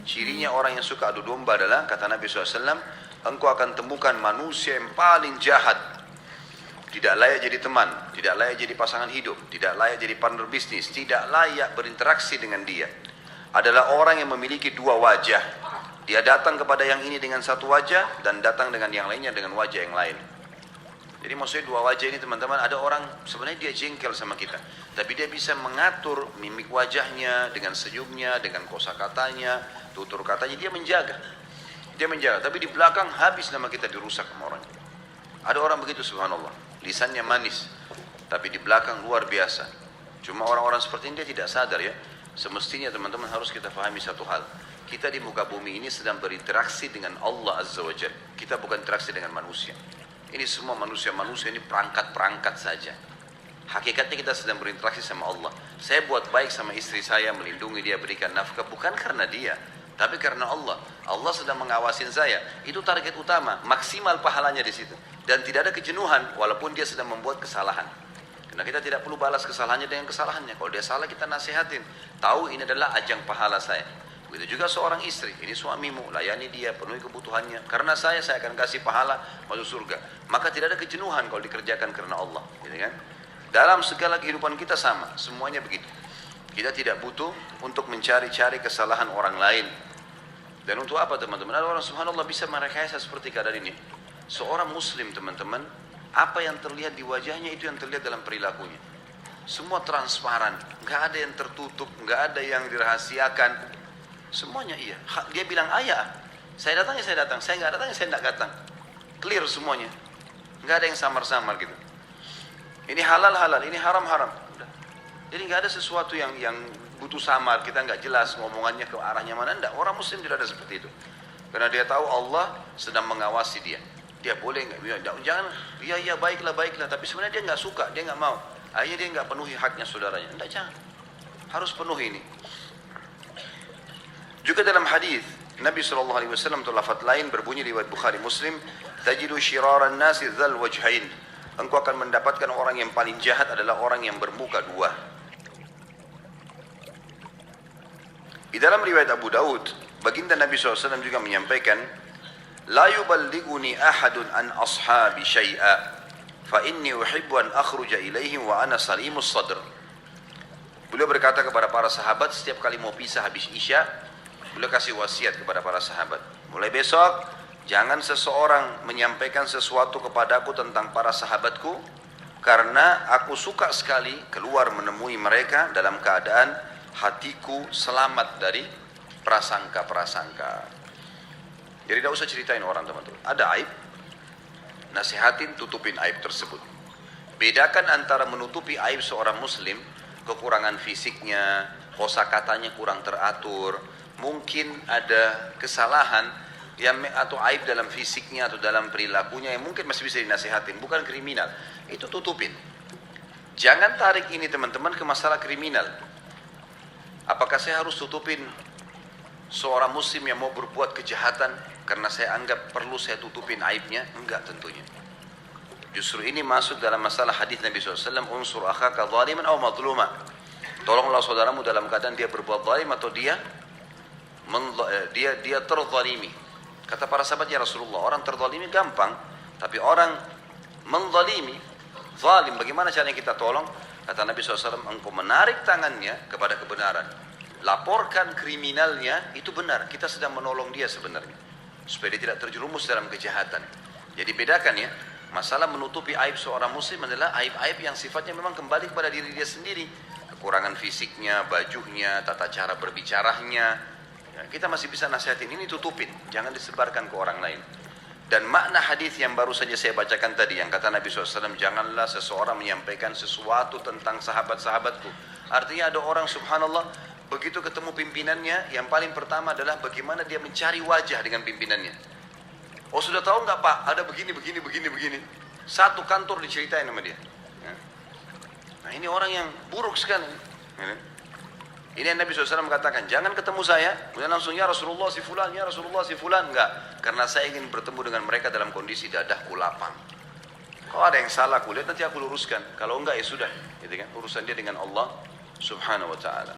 Cirinya orang yang suka adu domba adalah, kata Nabi SAW, engkau akan temukan manusia yang paling jahat. Tidak layak jadi teman, tidak layak jadi pasangan hidup, tidak layak jadi partner bisnis, tidak layak berinteraksi dengan dia. Adalah orang yang memiliki dua wajah. Dia datang kepada yang ini dengan satu wajah dan datang dengan yang lainnya dengan wajah yang lain. Jadi maksudnya dua wajah ini teman-teman, ada orang sebenarnya dia jengkel sama kita, tapi dia bisa mengatur mimik wajahnya dengan senyumnya, dengan kosakatanya, tutur katanya, dia menjaga. Dia menjaga, tapi di belakang habis nama kita dirusak sama orang. Ada orang begitu subhanallah, lisannya manis, tapi di belakang luar biasa. Cuma orang-orang seperti ini dia tidak sadar ya. Semestinya teman-teman harus kita pahami satu hal. Kita di muka bumi ini sedang berinteraksi dengan Allah Azza wa Jalla. Kita bukan interaksi dengan manusia. Ini semua manusia-manusia ini perangkat-perangkat saja. Hakikatnya kita sedang berinteraksi sama Allah. Saya buat baik sama istri saya, melindungi dia, berikan nafkah, bukan karena dia, tapi karena Allah. Allah sedang mengawasin saya. Itu target utama, maksimal pahalanya di situ. Dan tidak ada kejenuhan walaupun dia sedang membuat kesalahan. Karena kita tidak perlu balas kesalahannya dengan kesalahannya. Kalau dia salah kita nasihatin. Tahu ini adalah ajang pahala saya. Begitu juga seorang istri, ini suamimu, layani dia, penuhi kebutuhannya. Karena saya akan kasih pahala masuk surga. Maka tidak ada kejenuhan kalau dikerjakan karena Allah, gitu kan? Dalam segala kehidupan kita sama, semuanya begitu. Kita tidak butuh untuk mencari-cari kesalahan orang lain. Dan untuk apa teman-teman? Ada orang subhanallah bisa merekayasa seperti keadaan ini. Seorang muslim teman-teman, apa yang terlihat di wajahnya itu yang terlihat dalam perilakunya. Semua transparan, nggak ada yang tertutup, nggak ada yang dirahasiakan. Semuanya iya. Dia bilang ayah, saya datang, saya datang. Saya nggak datang, saya nggak datang. Clear semuanya. Nggak ada yang samar-samar gitu. Ini halal-halal, ini haram-haram. Jadi nggak ada sesuatu yang butuh samar. Kita nggak jelas ngomongannya ke arahnya mana. Enggak. Orang muslim tidak ada seperti itu. Karena dia tahu Allah sedang mengawasi dia. Dia boleh nggak? Jangan. Iya baiklah. Tapi sebenarnya dia nggak suka, dia nggak mau. Akhirnya dia nggak penuhi haknya saudaranya. Enggak, jangan. Harus penuhi ini. Juga dalam hadis Nabi SAW itu lafaz lain berbunyi riwayat Bukhari Muslim, tajidu syiraran nasi dzal wajhain. Engkau akan mendapatkan orang yang paling jahat adalah orang yang bermuka dua. Di dalam riwayat Abu Daud, baginda Nabi SAW juga menyampaikan, la yuballighuni ahadun an ashabi syai'a fa inni uhibbu an akhruja ilaihim wa ana salimus sadr. Beliau berkata kepada para sahabat setiap kali mau pisah habis Isya, beliau kasih wasiat kepada para sahabat. Mulai besok, jangan seseorang menyampaikan sesuatu kepadaku tentang para sahabatku, karena aku suka sekali keluar menemui mereka dalam keadaan hatiku selamat dari prasangka-prasangka. Jadi tidak usah ceritain orang teman-teman. Ada aib, nasihatin, tutupin aib tersebut. Bedakan antara menutupi aib seorang muslim, kekurangan fisiknya, kosakatanya kurang teratur, mungkin ada kesalahan yang atau aib dalam fisiknya atau dalam perilakunya yang mungkin masih bisa dinasihatin, bukan kriminal. Itu tutupin. Jangan tarik ini teman-teman ke masalah kriminal. Apakah saya harus tutupin seorang muslim yang mau berbuat kejahatan karena saya anggap perlu saya tutupin aibnya? Enggak tentunya. Justru ini masuk dalam masalah hadis Nabi SAW, unsur akhaka zaliman aw mazluma. Tolonglah saudaramu dalam keadaan dia berbuat zalim atau dia terzalimi. Kata para sahabat, ya Rasulullah, orang terzalimi gampang, tapi orang menzalimi, zalim, bagaimana caranya kita tolong? Kata Nabi SAW, engkau menarik tangannya kepada kebenaran, laporkan kriminalnya, itu benar, kita sedang menolong dia sebenarnya, supaya dia tidak terjerumus dalam kejahatan. Jadi bedakan ya, masalah menutupi aib seorang muslim adalah aib-aib yang sifatnya memang kembali kepada diri dia sendiri. Kekurangan fisiknya, bajunya, tata cara berbicaranya, kita masih bisa nasihatin, ini tutupin, jangan disebarkan ke orang lain. Dan makna hadis yang baru saja saya bacakan tadi, yang kata Nabi SAW, janganlah seseorang menyampaikan sesuatu tentang sahabat-sahabatku. Artinya ada orang subhanallah, begitu ketemu pimpinannya, yang paling pertama adalah bagaimana dia mencari wajah dengan pimpinannya. Oh sudah tahu nggak Pak, ada begini. Satu kantor diceritain sama dia. Nah ini orang yang buruk sekali. Ini yang Nabi SAW katakan, jangan ketemu saya, kemudian langsung ya Rasulullah si fulan, ya Rasulullah si fulan. Enggak, karena saya ingin bertemu dengan mereka dalam kondisi dadahku lapang. Kalau ada yang salah, aku lihat nanti aku luruskan. Kalau enggak ya sudah, gitu kan? Urusan dia dengan Allah Subhanahu wa ta'ala.